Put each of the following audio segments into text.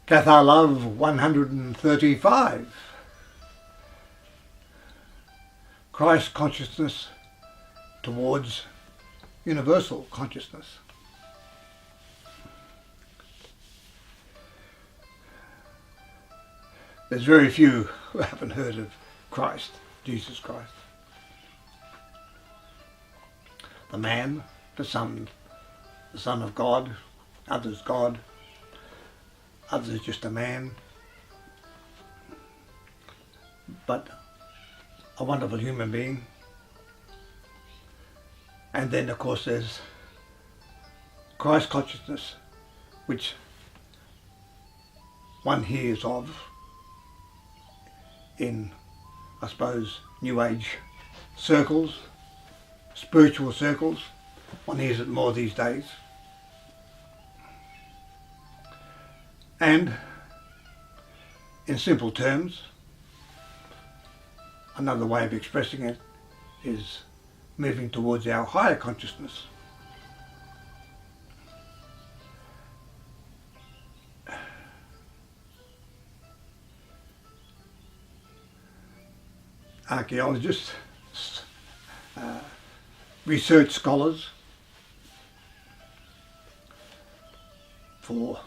Cathar Love 135. Christ consciousness towards universal consciousness. There's very few who haven't heard of Christ, Jesus Christ. The man, the Son of God, others God, others just a man, but a wonderful human being. And then of course there's Christ consciousness, which one hears of in, I suppose, New Age circles, spiritual circles. One hears it more these days. And in simple terms, another way of expressing it is moving towards our higher consciousness. Archaeologists, research scholars for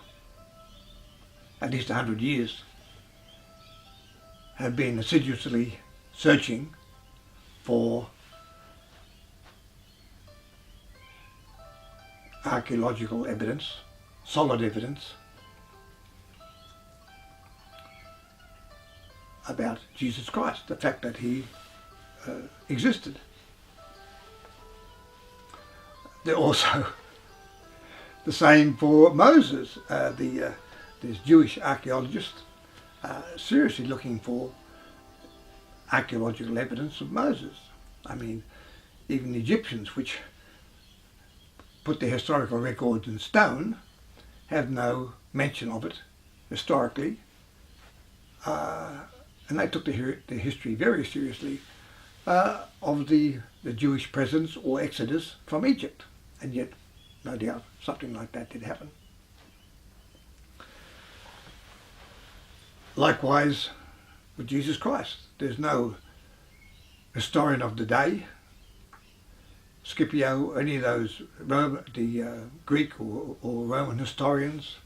at least 100 years have been assiduously searching for archaeological evidence, solid evidence about Jesus Christ, the fact that he existed. They're also the same for Moses. There's Jewish archaeologists seriously looking for archaeological evidence of Moses. I mean, even the Egyptians, which put their historical records in stone, have no mention of it historically. And they took the history very seriously of the Jewish presence or exodus from Egypt. And yet, no doubt, something like that did happen. Likewise with Jesus Christ. There's no historian of the day, Scipio, any of those Greek or Roman historians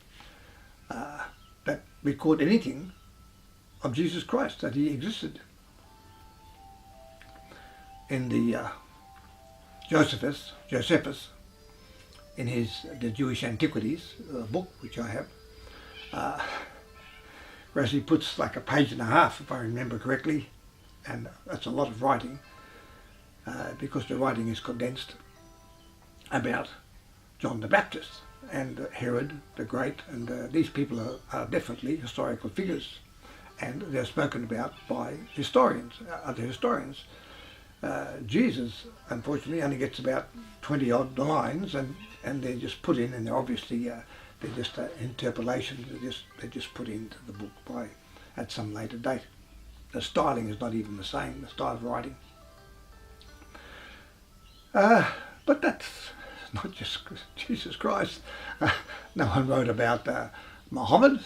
that record anything of Jesus Christ, that he existed. In the Josephus, in the Jewish Antiquities book, which I have, where he puts like a page and a half, if I remember correctly, and that's a lot of writing, because the writing is condensed, about John the Baptist and Herod the Great, and these people are definitely historical figures, and they're spoken about by historians, other historians. Jesus, unfortunately, only gets about 20 odd lines, and they're just put in, and they're obviously they're just interpolations. They're just put into the book at some later date. The styling is not even the same, the style of writing. But that's not just Jesus Christ. No one wrote about Muhammad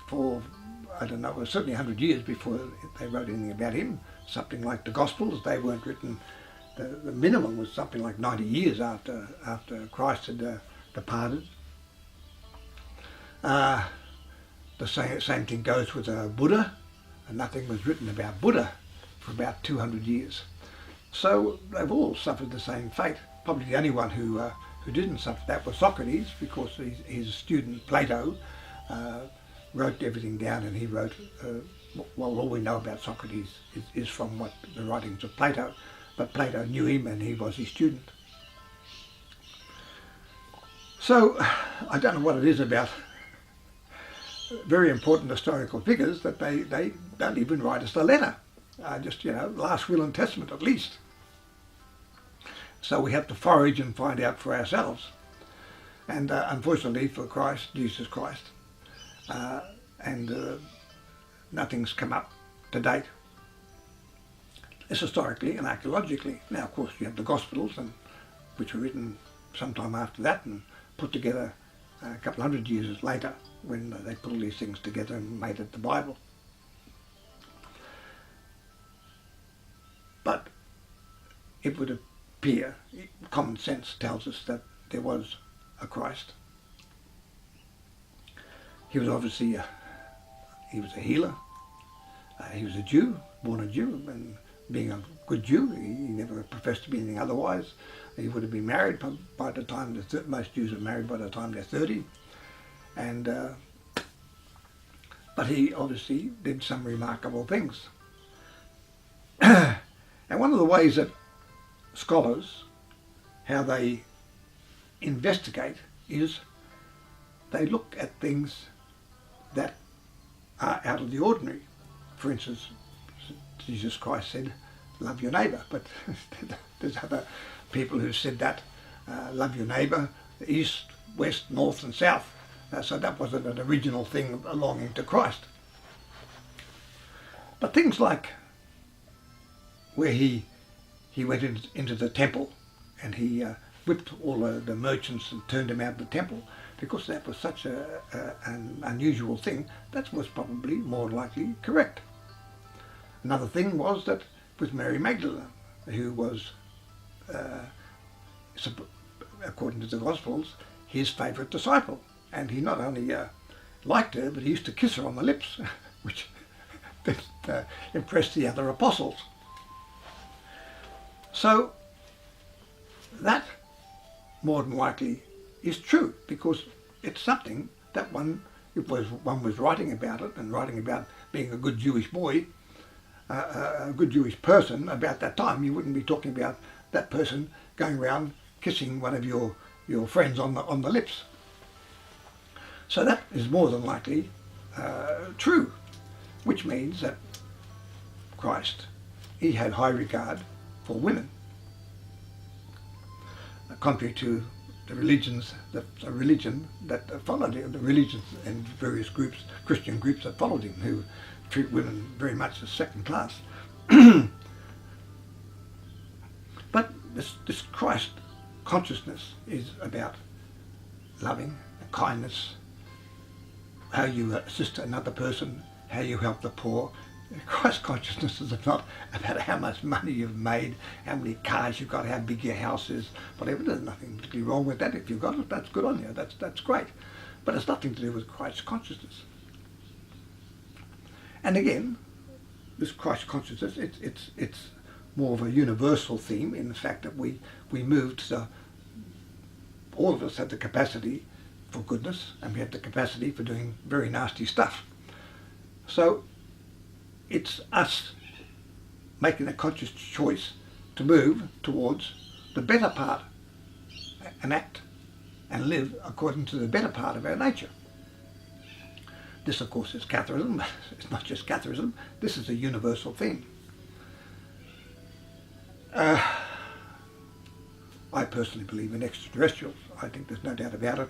for, I don't know, certainly 100 years before they wrote anything about him. Something like the Gospels, they weren't written. The minimum was something like 90 years after Christ had departed. The same thing goes with Buddha, and nothing was written about Buddha for about 200 years. So they've all suffered the same fate. Probably the only one who didn't suffer that was Socrates, because his student Plato wrote everything down, and he wrote, well, all we know about Socrates is from what the writings of Plato, but Plato knew him and he was his student. So I don't know what it is about very important historical figures that they don't even write us a letter, just, last will and testament at least. So we have to forage and find out for ourselves. And unfortunately for Jesus Christ, nothing's come up to date. It's historically and archaeologically. Now, of course, you have the Gospels, which were written sometime after that and put together a couple hundred years later, when they put all these things together and made it the Bible. But it would appear, common sense tells us that there was a Christ. He was obviously he was a healer. He was a Jew, born a Jew, and being a good Jew, he never professed to be anything otherwise. He would have been married by the time, most Jews are married by the time they're 30. And but he obviously did some remarkable things. And one of the ways that scholars, how they investigate, is they look at things that are out of the ordinary. For instance, Jesus Christ said, love your neighbour, but there's other people who said that, love your neighbour, east, west, north and south. So that wasn't an original thing belonging to Christ. But things like where he went into the temple and he whipped all the merchants and turned them out of the temple, because that was such an unusual thing, that was probably more likely correct. Another thing was that it was Mary Magdalene, who was, according to the Gospels, his favourite disciple. And he not only liked her, but he used to kiss her on the lips, which impressed the other apostles. So that more than likely is true, because it's something that one was writing about it, and writing about being a good Jewish boy, a good Jewish person about that time. You wouldn't be talking about that person going around kissing one of your friends on the lips. So that is more than likely true, which means that Christ, he had high regard for women, contrary to the religions that followed him, the religions and various groups, Christian groups that followed him, who treat women very much as second class. But this Christ consciousness is about loving, kindness, how you assist another person, how you help the poor. Christ consciousness is not about how much money you've made, how many cars you've got, how big your house is, whatever. There's nothing particularly wrong with that. If you've got it, that's good on you. That's great. But it's nothing to do with Christ consciousness. And again, this Christ consciousness, it's more of a universal theme in the fact that we moved to, all of us have the capacity for goodness, and we have the capacity for doing very nasty stuff. So it's us making a conscious choice to move towards the better part and act and live according to the better part of our nature. This, of course, is Catharism. It's not just Catharism. This is a universal theme. I personally believe in extraterrestrials. I think there's no doubt about it.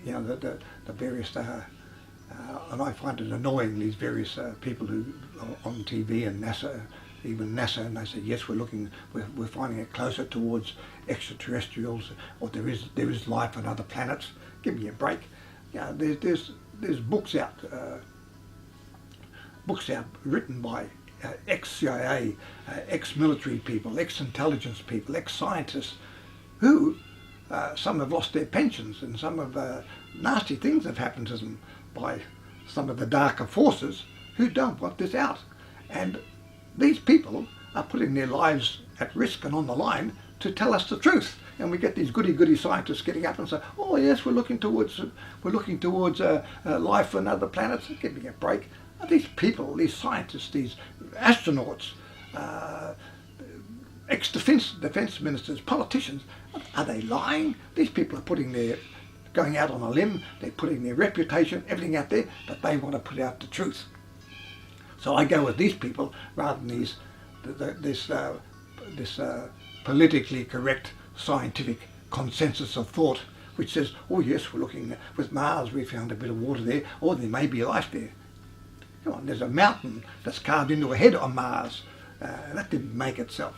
You know, the various and I find it annoying, these various people who are on TV and NASA, even NASA, and they say, yes, we're finding it closer towards extraterrestrials, or there is life on other planets. Give me a break. You know, there's books out written by ex-CIA, ex-military people, ex-intelligence people, ex-scientists, who some have lost their pensions, and some of nasty things have happened to them by some of the darker forces who don't want this out. And these people are putting their lives at risk and on the line to tell us the truth. And we get these goody-goody scientists getting up and say, oh yes, we're looking towards life on other planets. Give me a break. These people, these scientists, these astronauts, ex-defense ministers, politicians, are they lying? These people are going out on a limb, they're putting their reputation, everything out there, but they want to put out the truth. So I go with these people rather than this politically correct scientific consensus of thought, which says, oh yes, we're looking with Mars, we found a bit of water there, or there may be life there. Come on, there's a mountain that's carved into a head on Mars. That didn't make itself.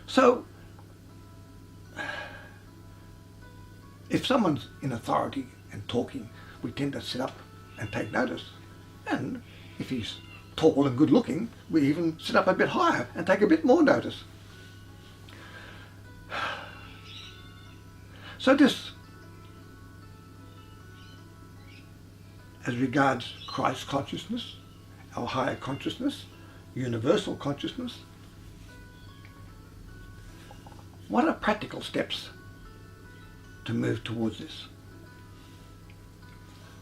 So, if someone's in authority and talking, we tend to sit up and take notice. And if he's tall and good looking, we even sit up a bit higher and take a bit more notice. So this, as regards Christ consciousness, our higher consciousness, universal consciousness, what are practical steps to move towards this?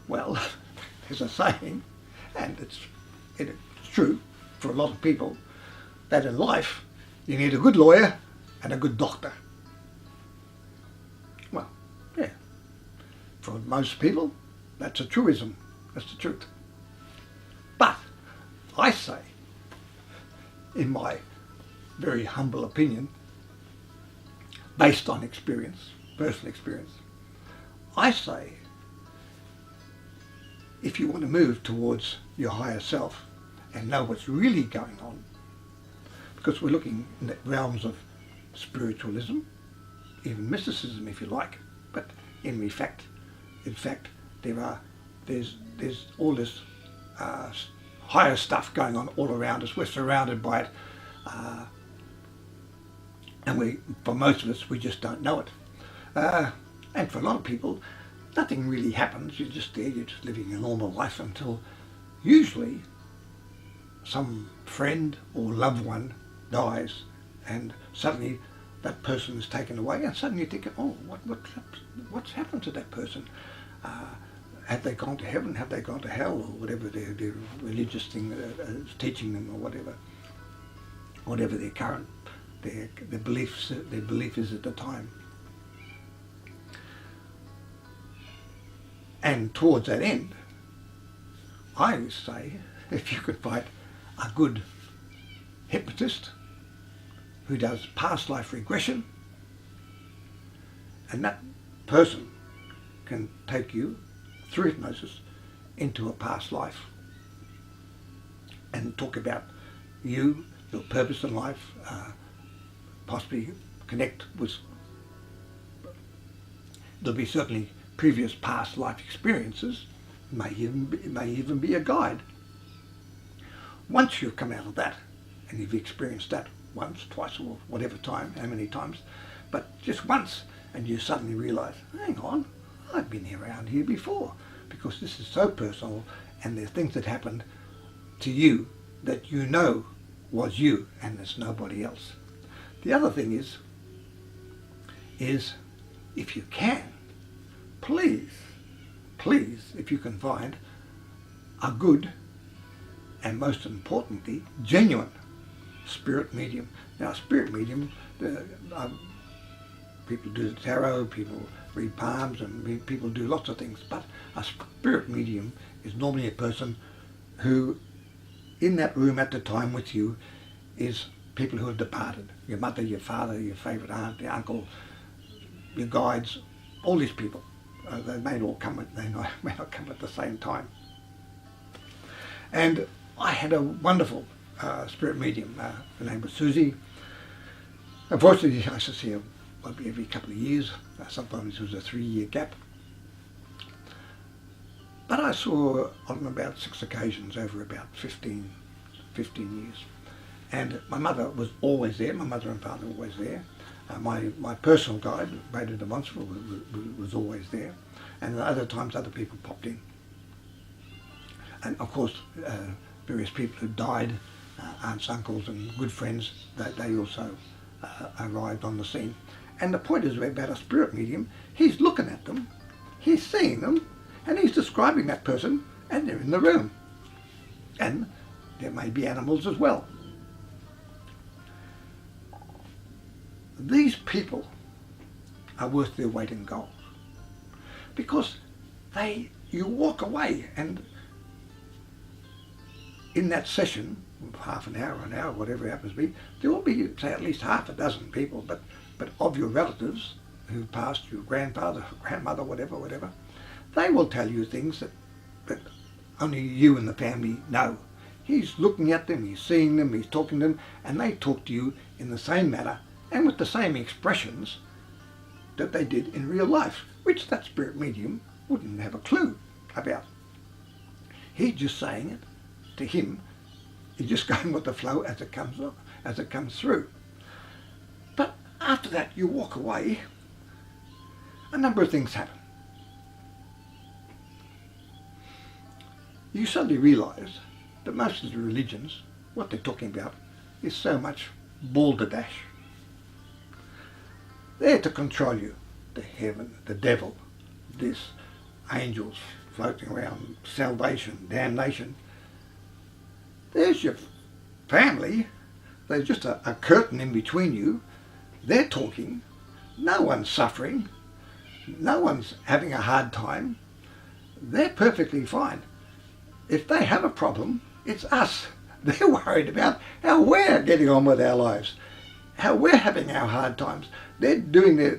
Well, there's a saying, and it's true for a lot of people, that in life you need a good lawyer and a good doctor. Well, yeah, for most people that's a truism, that's the truth. But I say, in my very humble opinion, based on experience, personal experience, I say, if you want to move towards your higher self and know what's really going on, because we're looking in the realms of spiritualism, even mysticism if you like, but in fact there's all this higher stuff going on all around us. We're surrounded by it, and for most of us, we just don't know it. And for a lot of people, nothing really happens. You're just there, you're just living a normal life until usually some friend or loved one dies, and suddenly that person is taken away, and suddenly you think, oh, what's happened to that person? Have they gone to heaven? Have they gone to hell? Or whatever their religious thing is teaching them, or whatever their current their belief is at the time. And towards that end, I say, if you could find a good hypnotist who does past life regression, and that person can take you through hypnosis into a past life and talk about you, your purpose in life, possibly connect with, there'll be certainly previous past life experiences, may even be a guide. Once you've come out of that and you've experienced that once, twice, or whatever time, how many times, but just once, and you suddenly realise, hang on, I've been around here before, because this is so personal, and there's things that happened to you that you know was you, and there's nobody else. The other thing is if you can, please, if you can find a good, and most importantly, genuine spirit medium. Now, a spirit medium, people do the tarot, people read palms, and people do lots of things, but a spirit medium is normally a person who, in that room at the time with you, is people who have departed. Your mother, your father, your favourite aunt, your uncle, your guides, all these people. They may not come at the same time. And I had a wonderful spirit medium. Her name was Susie. Unfortunately, I used to see her every couple of years. Sometimes it was a 3-year gap. But I saw her on about 6 occasions over about 15 years. And my mother was always there. My mother and father were always there. My personal guide, Raider de Monsfort, was always there. And at other times, other people popped in. And of course, various people who died, aunts, uncles, and good friends, they also arrived on the scene. And the point is about a spirit medium, he's looking at them, he's seeing them, and he's describing that person, and they're in the room. And there may be animals as well. These people are worth their weight in gold, because you walk away, and in that session, half an hour, whatever it happens to be, there will be, say, at least half a dozen people, but of your relatives who passed, your grandfather, grandmother, whatever, they will tell you things that only you and the family know. He's looking at them, he's seeing them, he's talking to them, and they talk to you in the same manner and with the same expressions that they did in real life, which that spirit medium wouldn't have a clue about. He's just saying it to him. He's just going with the flow as it comes through. But after that, you walk away, a number of things happen. You suddenly realise that most of the religions, what they're talking about, is so much balderdash. They're to control you. The heaven, the devil, this, angels floating around, salvation, damnation. There's your family. There's just a curtain in between you. They're talking. No one's suffering. No one's having a hard time. They're perfectly fine. If they have a problem, it's us. They're worried about how we're getting on with our lives, how we're having our hard times. They're doing their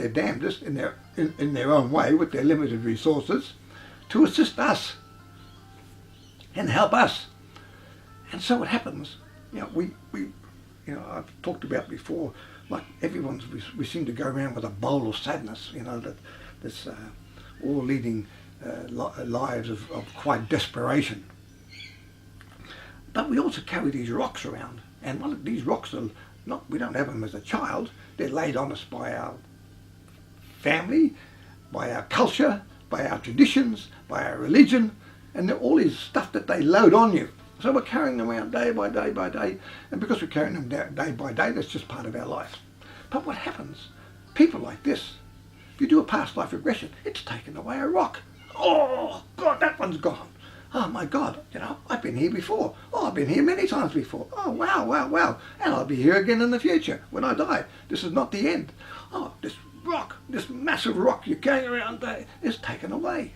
damnedest in their own way with their limited resources to assist us and help us. And so it happens. I've talked about before, like we seem to go around with a bowl of sadness, that's all leading lives of quite desperation. But we also carry these rocks around, and these rocks are we don't have them as a child. They're laid on us by our family, by our culture, by our traditions, by our religion, and they're all this stuff that they load on you. So we're carrying them around day by day by day, and because we're carrying them day by day, that's just part of our life. But what happens? People like this, if you do a past life regression, it's taken away a rock. Oh, God, that one's gone. Oh, my God, I've been here before. Oh, I've been here many times before. Oh, wow, wow, wow. And I'll be here again in the future when I die. This is not the end. Oh, this rock, this massive rock you're carrying around there is taken away.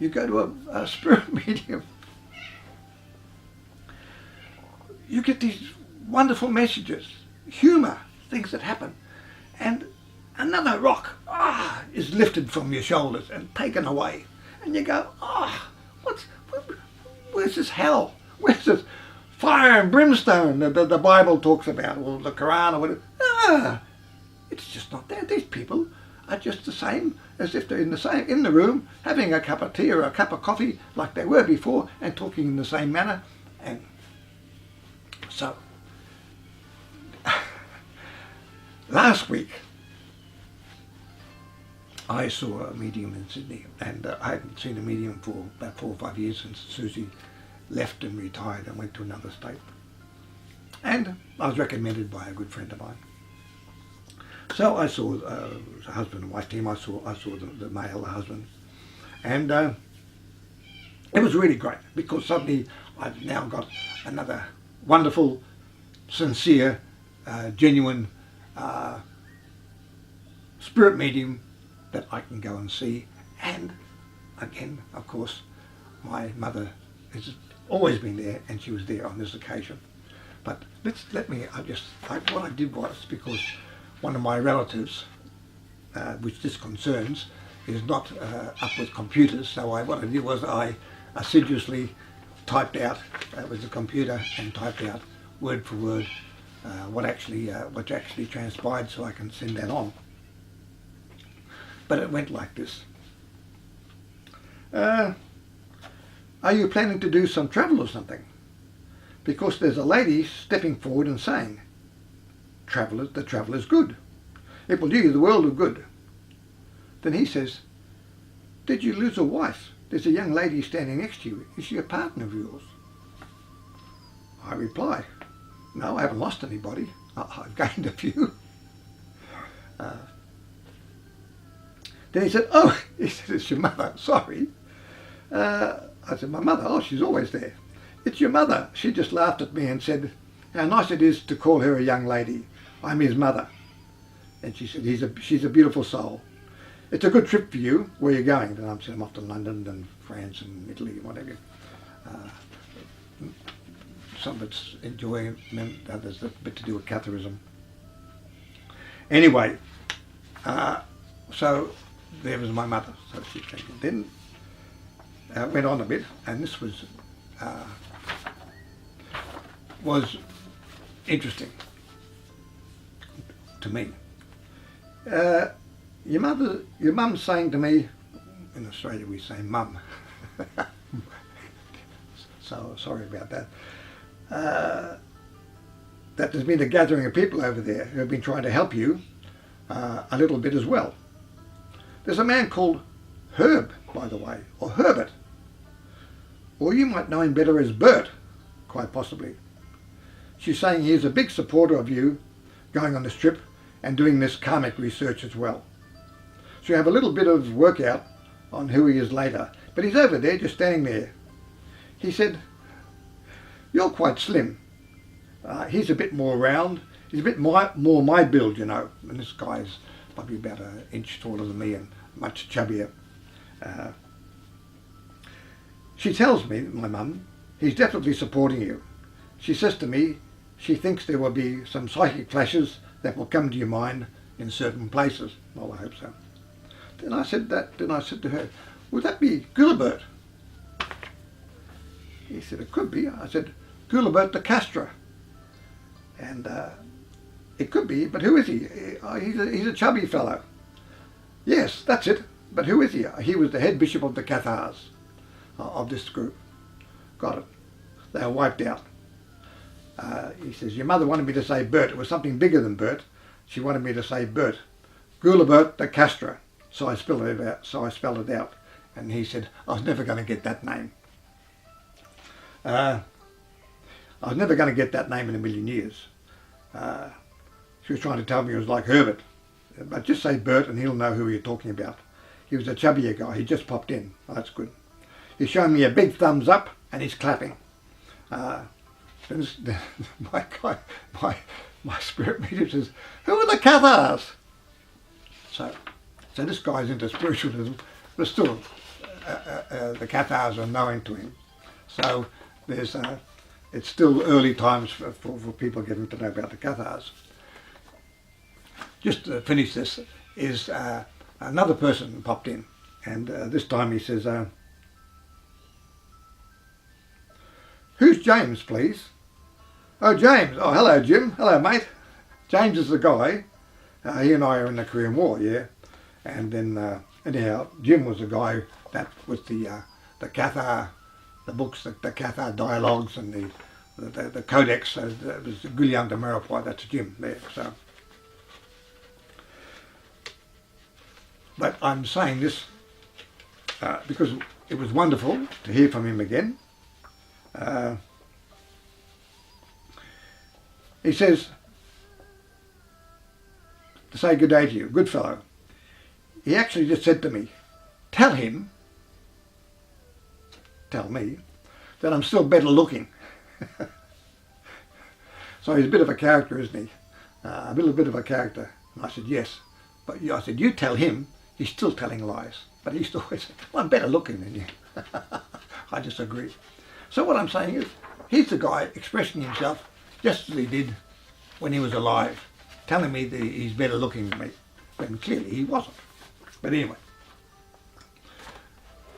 You go to a spirit medium. You get these wonderful messages, humour, things that happen. And another rock is lifted from your shoulders and taken away. And you go, where's this hell? Where's this fire and brimstone that the Bible talks about, or the Quran or whatever? It's just not there. These people are just the same as if they're in the room, having a cup of tea or a cup of coffee like they were before, and talking in the same manner. And so, last week, I saw a medium in Sydney, and I hadn't seen a medium for about 4 or 5 years since Susie left and retired and went to another state. And I was recommended by a good friend of mine. So I saw a husband and wife team. I saw the male, the husband, and it was really great because suddenly I've now got another wonderful, sincere, genuine spirit medium that I can go and see. And again, of course, my mother has always been there, and she was there on this occasion. But what I did was, because one of my relatives, which this concerns, is not up with computers, so what I did was I assiduously typed out with the computer and typed out word for word what actually transpired, so I can send that on. But it went like this. Are you planning to do some travel or something? Because there's a lady stepping forward and saying, the travel is good. It will do you the world of good. Then he says, did you lose a wife? There's a young lady standing next to you. Is she a partner of yours? I reply, no, I haven't lost anybody. I've gained a few. Then he said, it's your mother, sorry. I said, my mother? Oh, she's always there. It's your mother. She just laughed at me and said, how nice it is to call her a young lady. I'm his mother. And she said, she's a beautiful soul. It's a good trip for you. Where are you going? And I said, I'm off to London and France and Italy and whatever. Some of it's enjoying, others a bit to do with Catharism. Anyway, so there was my mother. So she came in. Then went on a bit, and this was interesting to me. Your mum's saying to me, In Australia we say mum. So sorry about that. That there's been a gathering of people over there who have been trying to help you a little bit as well. There's a man called Herb, by the way, or Herbert. Or you might know him better as Bert, quite possibly. She's saying he is a big supporter of you going on this trip and doing this karmic research as well. So you have a little bit of workout on who he is later. But he's over there, just standing there. He said, "You're quite slim." He's a bit more round. He's a bit more my build, you know. And this guy's probably about an inch taller than me and much chubbier. She tells me, my mum, he's definitely supporting you. She says to me, she thinks there will be some psychic flashes that will come to your mind in certain places. Well, I hope so. Then I said to her, "Would that be Gulabert?" He said, "It could be." I said, "Gulabert the Cathar." And it could be, but who is he? He's a chubby fellow. Yes, that's it. But who is he? He was the head bishop of the Cathars, of this group. Got it. They were wiped out. He says, "Your mother wanted me to say Bert." It was something bigger than Bert. She wanted me to say Bert. Gulabert the Cathar. So I spelled it out. And he said, "I was never going to get that name. I was never going to get that name in a million years." She was trying to tell me it was like Herbert. But just say Bert and he'll know who you're talking about. He was a chubbier guy. He just popped in. Oh, that's good. He's showing me a big thumbs up and he's clapping. My spirit medium says, "Who are the Cathars?" So this guy's into spiritualism, but still the Cathars are known to him. So it's still early times for people getting to know about the Cathars. Just to finish this, is another person popped in, and this time he says, "Who's James, please?" "Oh, James. Oh, hello, Jim. Hello, mate." James is the guy. He and I are in the Korean War, yeah. And then, anyhow, Jim was the guy that was the Cathar, the books, the Cathar dialogues and the codex. So that was Gulyang de Marapai. That's Jim there. So, but I'm saying this because it was wonderful to hear from him again. He says to say good day to you, good fellow. He actually just said to me, tell me, that I'm still better looking. So he's a bit of a character, isn't he? A little bit of a character. And I said, yes. But I said, you tell him, he's still telling lies. But he used to always say, well, I'm better looking than you. I disagree. So what I'm saying is, he's the guy expressing himself just as he did when he was alive, telling me that he's better looking than me, when clearly he wasn't. But anyway.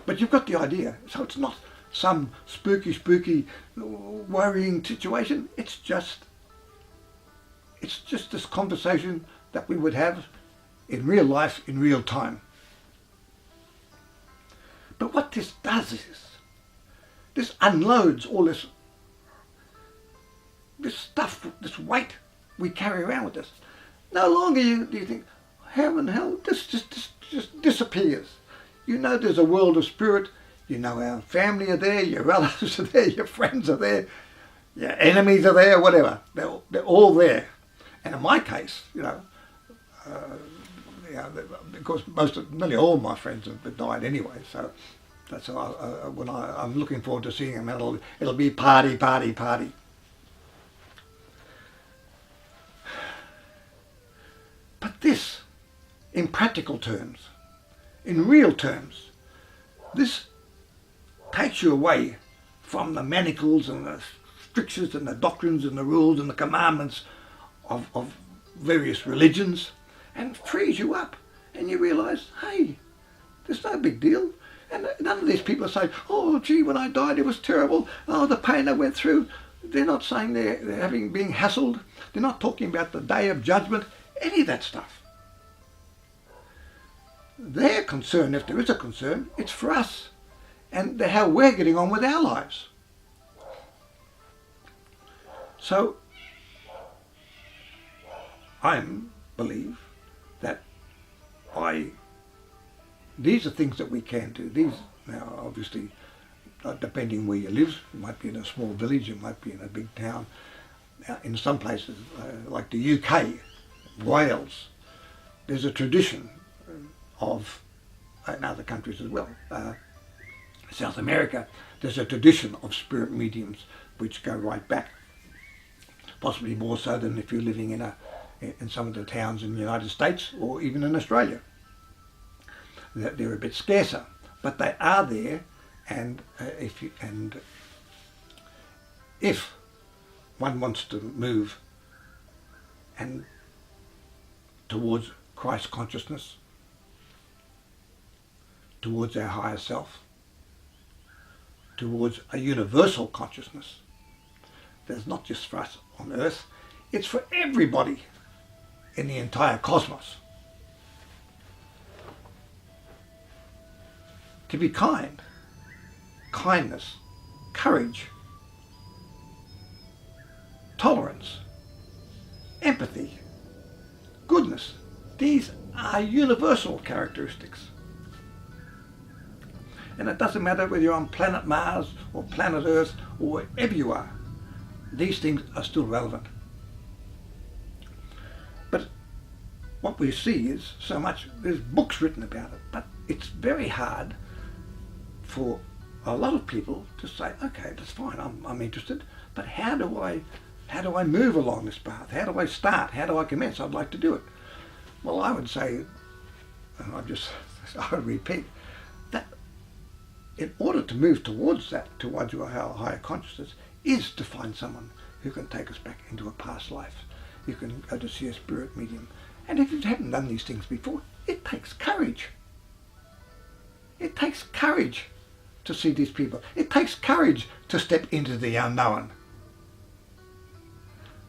But you've got the idea. So it's not some spooky, worrying situation. It's just this conversation that we would have in real life, in real time. But what this does is, this unloads all this stuff, this weight we carry around with us. No longer do you think, heaven, hell, this just disappears. You know there's a world of spirit. You know our family are there, your relatives are there, your friends are there, your enemies are there, whatever. They're all there. And in my case, because nearly all my friends have died anyway, so that's when I'm looking forward to seeing them. It'll be party. But this, in practical terms, in real terms, this takes you away from the manacles and the strictures and the doctrines and the rules and the commandments of various religions, and frees you up, and you realise, hey, there's no big deal. And none of these people are saying, oh gee, when I died it was terrible, oh the pain I went through. They're not saying they're being hassled. They're not talking about the day of judgment, any of that stuff. their concern, if there is a concern, it's for us and how we're getting on with our lives. So I believe that these are things that we can do. These, now obviously, depending where you live, you might be in a small village, you might be in a big town. In some places, like the UK, Wales, there's a tradition of, in other countries as well, South America, there's a tradition of spirit mediums which go right back, possibly more so than if you're living in some of the towns in the United States or even in Australia. They're a bit scarcer, but they are there, and if one wants to move and towards Christ consciousness, towards our higher self, towards a universal consciousness, that's not just for us on earth, it's for everybody in the entire cosmos. To be kind, kindness, courage, tolerance, empathy, goodness, these are universal characteristics. And it doesn't matter whether you're on planet Mars or planet Earth or wherever you are, these things are still relevant. But what we see is so much, there's books written about it, but it's very hard for a lot of people to say, okay, that's fine, I'm interested, but how do I move along this path? How do I start? How do I commence? I'd like to do it. Well, I would say, and I would repeat, that in order to move towards that, towards our higher consciousness, is to find someone who can take us back into a past life. You can go to see a spirit medium. And if you haven't done these things before, it takes courage. It takes courage to see these people. It takes courage to step into the unknown.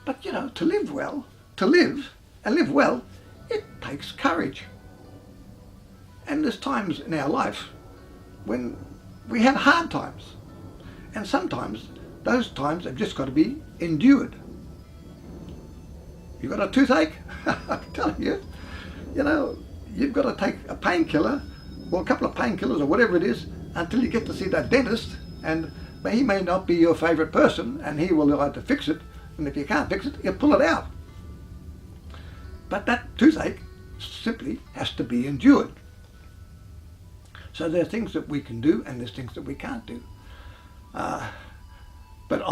But to live well, to live and live well, it takes courage. And there's times in our life when we have hard times. And sometimes those times have just got to be endured. You've got a toothache? I'm telling you, you've got to take a painkiller or a couple of painkillers or whatever it is until you get to see that dentist, and he may not be your favourite person and he will have to fix it, and if you can't fix it, you pull it out. But that toothache simply has to be endured. So there are things that we can do and there's things that we can't do. But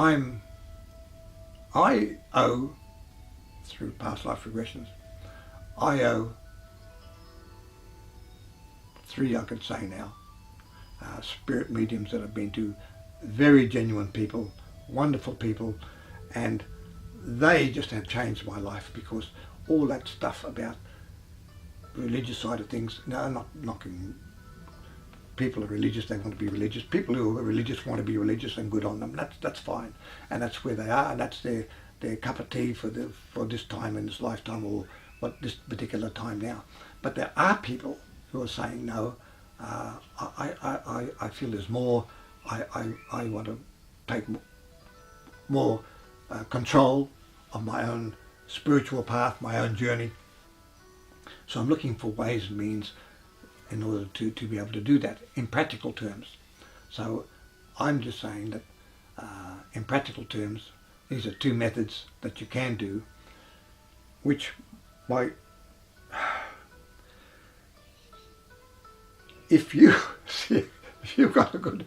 I owe, through past life regressions, I owe 3, I could say now, spirit mediums that I've been to, very genuine people, wonderful people, and they just have changed my life, because all that stuff about the religious side of things, no, I'm not knocking people are religious, they want to be religious. People who are religious want to be religious, and good on them. That's fine, and that's where they are, and that's their cup of tea for this time in this lifetime, or this particular time now. But there are people who are saying, no, I feel there's more. I want to take more control of my own spiritual path, my own journey. So I'm looking for ways and means in order to be able to do that in practical terms. So I'm just saying that in practical terms, these are 2 methods that you can do, which if you've got a good,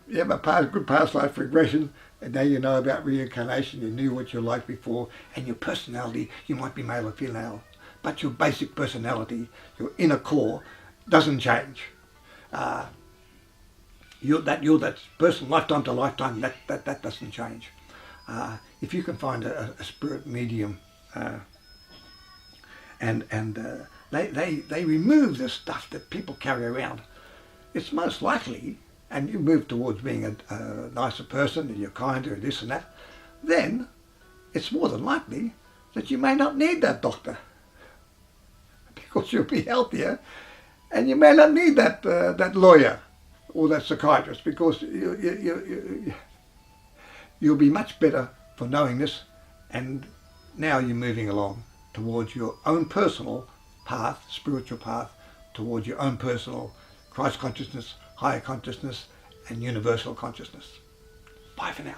you have a good past life regression, and now you know about reincarnation, you knew what you're like before, and your personality, you might be male or female, but your basic personality, your inner core, doesn't change. You're that person lifetime to lifetime, that doesn't change. If you can find a spirit medium, and they remove the stuff that people carry around, it's most likely, and you move towards being a nicer person, and you're kinder, and this and that, then it's more than likely that you may not need that doctor, because you'll be healthier And you may not need that that lawyer or that psychiatrist, because you'll be much better for knowing this, and now you're moving along towards your own personal path, spiritual path, towards your own personal Christ consciousness, higher consciousness, and universal consciousness. Bye for now.